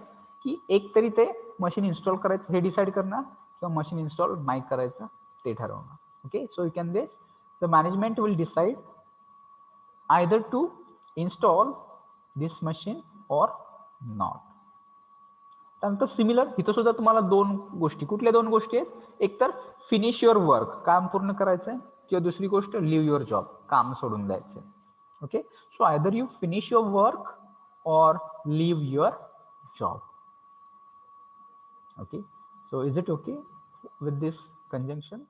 की एक तरी ते मशीन इन्स्टॉल करायचं हे डिसाइड करणार किंवा मशीन इन्स्टॉल नाही करायचं ते ठरवणार. Okay, so you can this, the management will decide either to install this machine or not. त्यानंतर सिमिलर इथं सुद्धा तुम्हाला दोन गोष्टी, कुठल्या दोन गोष्टी आहेत, एक तर फिनिश युअर वर्क, काम पूर्ण करायचंय, किंवा दुसरी गोष्ट लिव्ह युअर जॉब, काम सोडून द्यायचंय. Okay, so either you finish your work or leave your job. Okay, so is it okay with this conjunctions?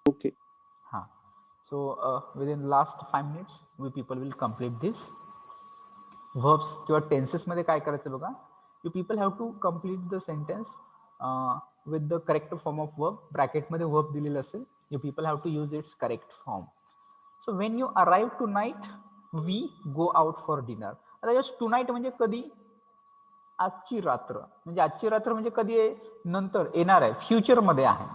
Okay. Huh. So within last 5 minutes we people will complete this. Verbs किंवा tenses मध्ये काय करायचं बघा, you people have to complete the sentence with the correct form of verb. ब्रॅकेटमध्ये verb दिलेलं असेल, you people have to use its correct form. So when you arrive tonight we go out for dinner. आता just tonight म्हणजे कधी, आजची रात्र. म्हणजे आजची रात्र म्हणजे कधी आहे, नंतर येणार आहे, फ्युचर मध्ये आहे.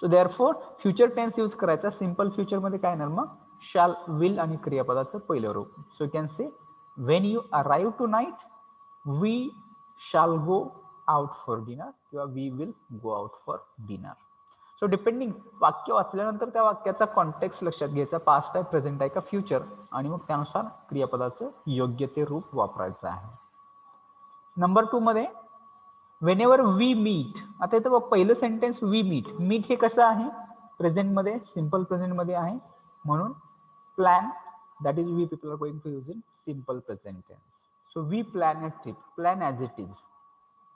सो देअरफॉर फ्युचर टेन्स यूज करायचा. सिंपल फ्युचर मध्ये काय येणार मग, शॅल, विल आणि क्रियापदाचं पहिलं रूप. सो यू कॅन से when you arrive tonight we shall go out for dinner किंवा we will go out for dinner. So depending वाक्य वाचल्यानंतर त्या वाक्याचा कॉन्टेक्स्ट लक्षात घ्यायचा, पास्ट आहे, प्रेझेंट आहे का फ्युचर, आणि मग त्यानुसार क्रियापदाचं योग्य ते रूप वापरायचं आहे. नंबर 2 मध्ये whenever we meet. आता इथं पहिलं सेंटेन्स वी मीट. मीट हे कसं आहे, प्रेझेंट मध्ये, सिंपल प्रेझेंट मध्ये आहे, म्हणून plan, that is we people are going to use in simple present tense. So we plan a trip, plan as it is,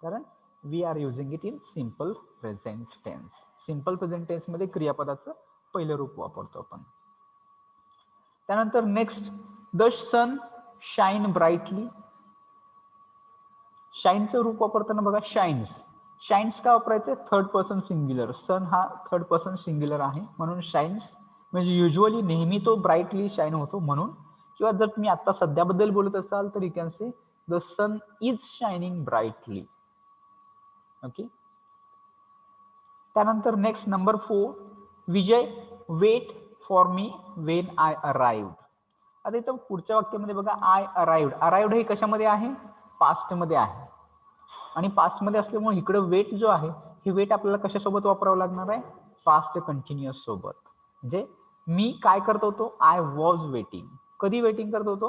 कारण we are using it in simple present tense. Simple present tense मध्ये क्रियापदाचं पहिलं रूप वापरतो आपण. त्यानंतर next, the sun shine brightly. शाईनचं रूप वापरताना बघा, शाईन्स. शाईन्स का वापरायचं, थर्ड पर्सन सिंग्युलर. सन हा थर्ड पर्सन सिंग्युलर आहे, म्हणून शाईन्स म्हणजे युजली नेहमी तो ब्राईटली शाईन होतो म्हणून. किंवा जर तुम्ही आता सध्याबद्दल बोलत असाल तर you can say the sun is shining brightly. Okay. त्यानंतर next number 4, Vijay wait for me when I arrived. आता इथं पुढच्या वाक्यामध्ये बघा, आय अराइव्ड. अराइव्ड हे कशामध्ये आहे, पास्ट मध्ये आहे, आणि पास्ट मध्ये असल्यामुळे इकडे वेट जो आहे, हे वेट आपल्याला कशासोबत वापरावं लागणार आहे, पास्ट कंटिन्युअस सोबत. म्हणजे मी काय करत होतो, आय वॉज वेटिंग. कधी वेटिंग करत होतो,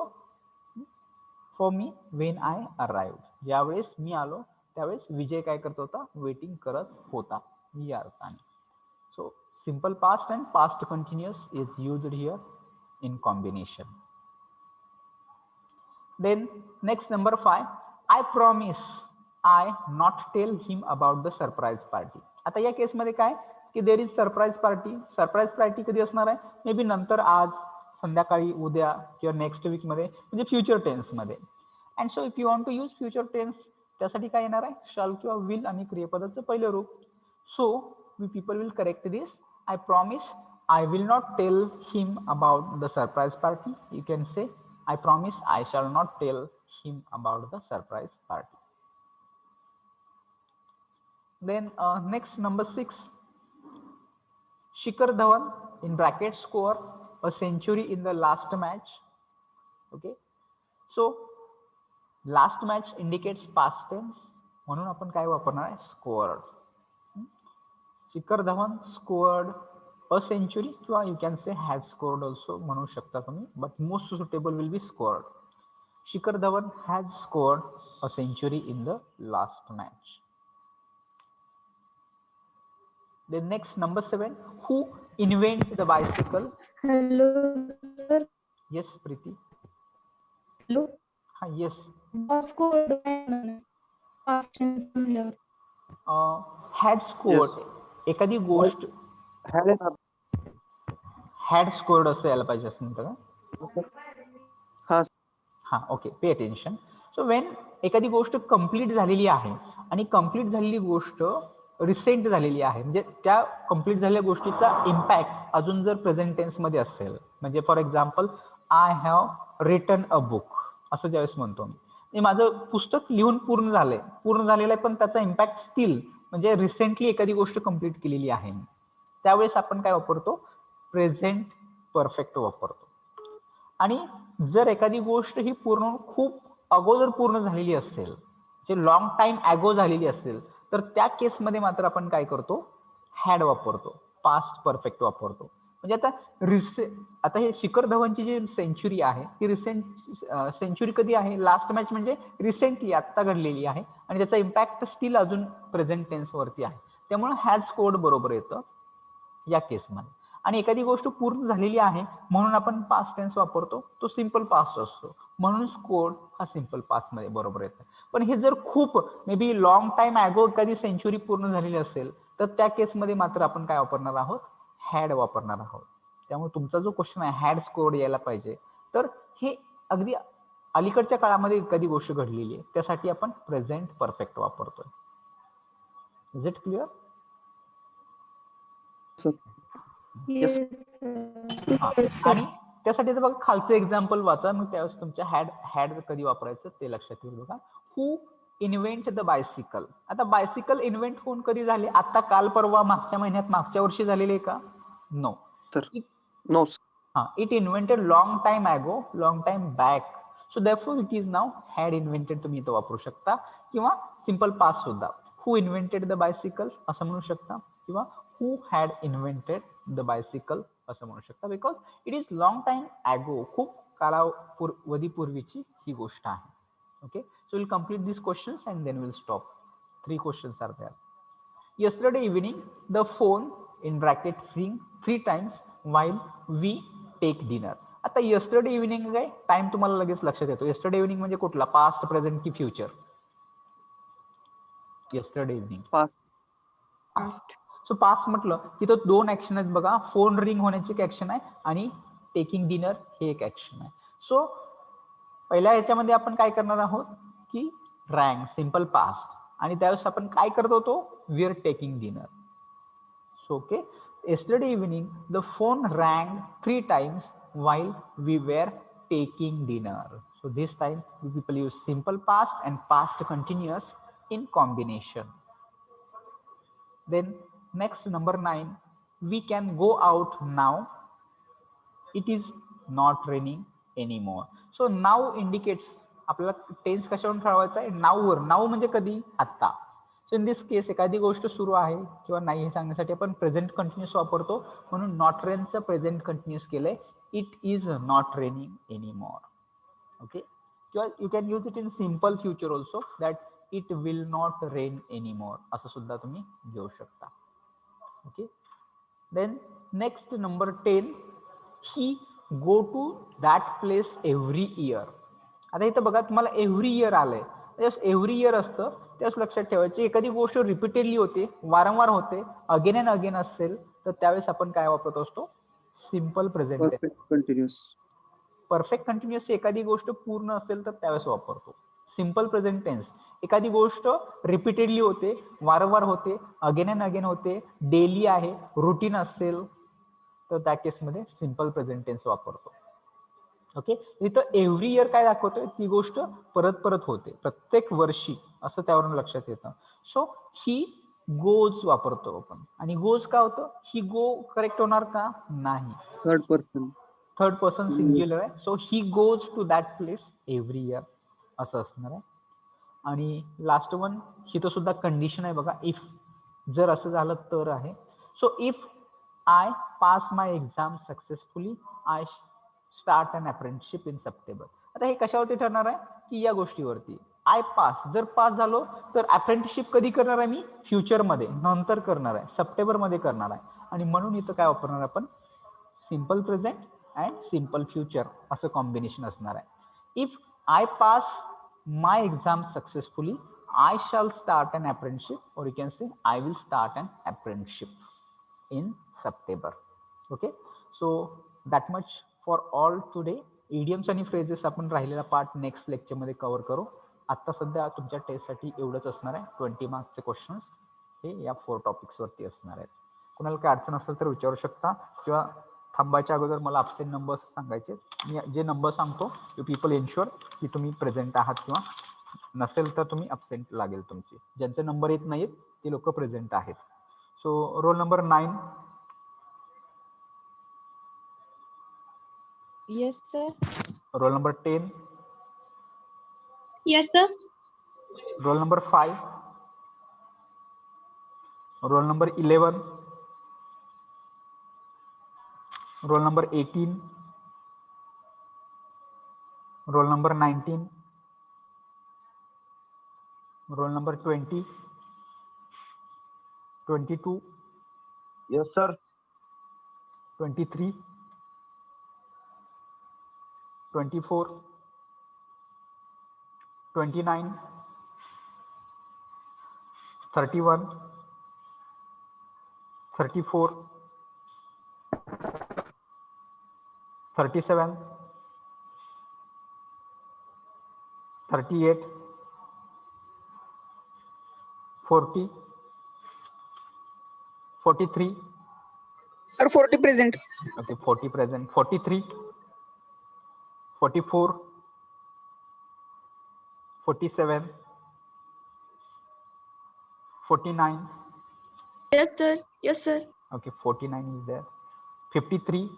for me when I arrived. ज्यावेळेस मी आलो त्यावेळेस विजय काय करत होता, वेटिंग करत होता या अर्थाने. So simple past and past continuous is used here in combination. Then next number 5, I promise I not tell him about the surprise party. आता या केसमध्ये काय की there is surprise party. Surprise party कधी असणार आहे, मे बी नंतर, आज, संध्याकाळी, उद्या किंवा नेक्स्ट वीक मध्ये, म्हणजे फ्युचर टेन्स मध्ये. And so if you want to use future tense, त्यासाठी काय येणार आहे, शाल किंवा विल आणि क्रियापदाचं पहिलं रूप. So we people will correct this. I promise I will not tell him about the surprise party. You can say I promise I shall not tell him about the surprise party. Then next number 6, Shikhar Dhawan in bracket score a century in the last match. Okay, so last match indicates past tense, म्हणून आपण काय वापरणार आहे, scored. Shikhar Dhawan scored a century किंवा you can say has scored also म्हणू शकता तुम्ही, but most suitable will be scored. Shikhar Dhawan has scored a century in the last match. Then next number 7, who invented the bicycle? Hello, sir. Yes, Preeti. Hello. Ha, yes. Was scored past tense here. Had scored. एखादी गोष्ट had scored असं यायला पाहिजे असं म्हणतं का? हा, okay. Pay attention. So when एखादी गोष्ट कंप्लीट झालेली आहे आणि कंप्लीट झालेली गोष्ट रिसेंट झालेली आहे, म्हणजे त्या कंप्लीट झालेल्या गोष्टीचा इम्पॅक्ट अजून जर प्रेझेंट टेन्स मध्ये असेल, म्हणजे for example I have written a book असं ज्यावेळेस म्हणतो मी, माझं पुस्तक लिहून पूर्ण झालंय, पूर्ण झालेलं आहे, पण त्याचा इम्पॅक्ट स्टील, म्हणजे रिसेंटली एखादी गोष्ट कंप्लीट केलेली आहे, त्यावेळेस आपण काय वापरतो, प्रेझेंट परफेक्ट वापरतो. आणि जर एखादी गोष्ट ही पूर्ण खूप अगोदर पूर्ण झालेली असेल, जे लॉंग टाइम ॲगो झालेली असेल, तर त्या केसमध्ये मात्र आपण काय करतो, हॅड वापरतो, पास्ट परफेक्ट वापरतो. म्हणजे आता हे शिखर धवनची जी सेंचुरी आहे ती रिसेंट सेंचुरी कधी आहे, लास्ट मॅच म्हणजे रिसेंटली आत्ता घडलेली आहे, आणि त्याचा इम्पॅक्ट स्टील अजून प्रेझेंट टेन्स वरती आहे, त्यामुळे हॅज स्कोर्ड बरोबर येतं या केसमध्ये. आणि एखादी गोष्ट पूर्ण झालेली आहे म्हणून आपण पास्ट टेन्स वापरतो, तो सिंपल पास्ट असतो, म्हणून स्कोर्ड हा सिंपल पास्ट मध्ये बरोबर येतो. पण हे जर खूप may be long time ago एखादी सेंचुरी पूर्ण झालेली असेल तर त्या केसमध्ये मात्र आपण काय वापरणार आहोत, हॅड वापरणार आहोत. त्यामुळे तुमचा जो क्वेश्चन आहे हॅड स्कोर्ड यायला पाहिजे, तर हे अगदी अलीकडच्या काळामध्ये एखादी गोष्ट घडलेली आहे त्यासाठी आपण प्रेझेंट परफेक्ट वापरतोय. Is it clear? Yes, sir. आणि त्यासाठी बघा खालचं एक्झाम्पल वाचा, मग त्यावेळेस तुमच्या हॅड कधी वापरायचं ते लक्षात येईल. बघा, हू इन्व्हेंट द बायसिकल. आता बायसिकल इन्व्हेंट होऊन कधी झाले? आता काल परवा, मागच्या महिन्यात, मागच्या वर्षी झालेले का? No sir. No. it invented long time ago, long time back, so therefore it is now had invented. तुम्ही इथं वापरू शकता किंवा सिंपल पास्ट सुद्धा who invented the bicycle असं म्हणू शकता किंवा who had invented the bicycle असं म्हणू शकता, because it is long time ago, खूप कालावधीपूर्वीची ही गोष्ट आहे. Okay, so we'll complete these questions and then we'll stop. 3 questions are there. Yesterday evening the phone in bracket ring 3 times while we take dinner. आता yesterday evening काय time तुम्हाला लगेच लक्षात येतो. yesterday evening म्हणजे कुठला, पास्ट, प्रेझेंट की future? yesterday evening Past. सो past म्हटलं की तो 2 ऍक्शन आहेत बघा, फोन रिंग होण्याची एक ऍक्शन आहे आणि टेकिंग डिनर हे एक ऍक्शन आहे. सो पहिल्या ह्याच्यामध्ये आपण काय करणार आहोत की रँग सिंपल पास्ट, आणि त्यावेळेस आपण काय करत होतो, we are taking dinner. So okay, yesterday evening the phone rang 3 times while we were taking dinner. So this time we people use simple past and past continuous in combination. Then next, number 9, we can go out now, it is not raining anymore. So now indicates आपल्याला tense कशावरून ठरवायचा आहे, नाव वर. नाव म्हणजे कधी, आता. सो in this case एखादी गोष्ट सुरू आहे किंवा नाही हे सांगण्यासाठी आपण प्रेझेंट कंटिन्युअस वापरतो, म्हणून नॉट रेनचं प्रेझेंट कंटिन्युअस केलंय, it is not raining anymore. Okay, किंवा you can use it in simple future also, that it will not rain anymore असं सुद्धा तुम्ही घेऊ शकता. Okay, then next number 10, he go to that place every year. आता इथं बघा तुम्हाला एव्हरी इयर आलंय, त्यावेळेस एव्हरी इयर असतं, त्यावेळेस लक्षात ठेवायची एखादी गोष्ट रिपीटेडली होते, वारंवार होते, अगेन अँड अगेन असेल तर त्यावेळेस आपण काय वापरत असतो, simple present. Perfect continuous. Perfect continuous एखादी गोष्ट पूर्ण असेल तर त्यावेळेस वापरतो. सिंपल प्रेझेंट टेन्स एखादी गोष्ट रिपीटेडली होते, वारंवार होते, अगेन अँड अगेन होते, डेली आहे, रुटीन असेल तर त्या केसमध्ये सिंपल प्रेझेंट टेन्स वापरतो. ओके, इथं एव्हरी इयर काय दाखवतोय, ती गोष्ट परत परत होते, प्रत्येक वर्षी असं त्यावरून लक्षात येतं. सो ही गोज वापरतो आपण, आणि गोज का होतं, ही गो करेक्ट होणार का, नाही, third person. Third person singular आहे. So he goes to that place every year असं असणार आहे. आणि लास्ट वन, हिथं सुद्धा कंडिशन आहे बघा, इफ जर असं झालं तर आहे. So if I pass my exam successfully I start an apprenticeship in September. आता हे कशावरती ठरणार आहे की या गोष्टीवरती, आय पास, जर पास झालो तर अप्रेंटिसशिप कधी करणार आहे मी, फ्युचरमध्ये, नंतर करणार आहे, सप्टेंबरमध्ये करणार आहे, आणि म्हणून इथं काय वापरणार आपण, simple present and simple future असं कॉम्बिनेशन असणार आहे. If I pass my exam successfully I shall start an apprenticeship, और you can say I will start an apprenticeship in September. Okay, so that much for all today. Idioms आणि phrases आपण राहिलेला part next लेक्चरमध्ये cover करू. आता सध्या तुमच्या टेस्टसाठी एवढंच असणार आहे. 20 मार्क्सचे क्वेश्चन्स हे या 4 टॉपिक्सवरती असणार आहेत. कुणाला काही अडचण असेल तर विचारू शकता, किंवा थांबायच्या अगोदर मला अब्सेंट नंबर्स सांगायचे. मी जे नंबर सांगतो यू पीपल इन्शुअर की तुम्ही प्रेझेंट आहात, किंवा नसेल तर तुम्ही अब्सेंट लागेल तुमची. ज्यांचे नंबर येत नाहीत ते लोक प्रेझेंट आहेत. So roll number 9. Yes, sir. Roll number 10. Yes, sir. Roll number 5. Roll number 11. Roll number 18. Roll number 19. Roll number 20. 22. Yes, sir. 23, 24, 29, 31, 34, 37, 38, 40, 43. Sir, 40 present. Okay, 40 present. 43, 44, 47, 49. Yes, sir. Yes, sir. Okay, 49 is there. 53,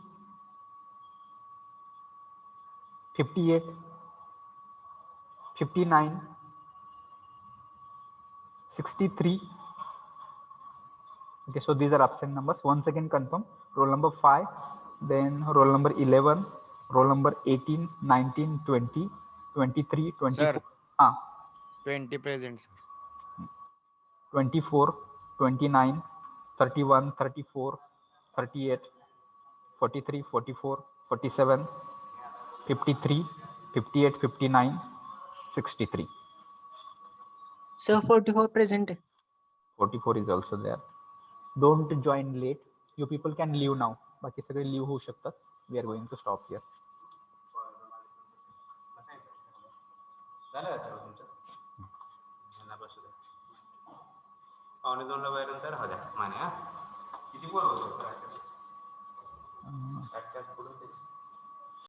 58, 59, 63. Okay, so these are absent numbers. Once again confirm. Roll number 5, then roll number 11, roll number 18, 19, 20, 23, 24. Sir. 20 present, sir. 24, 29, 31, 34, 38, 43, 44, 47, 53, 58, 59, 63. Sir, 44 present. 44 is also there. Don't join late. You people can leave now. बाकी सगळे leave होऊ शकतात. We are going to stop here. झालं का तुमचं? यांना बसू द्या. पावणे 2ला वेळेनंतर राहू द्या माने. किती बोल होतो? 8 पुढे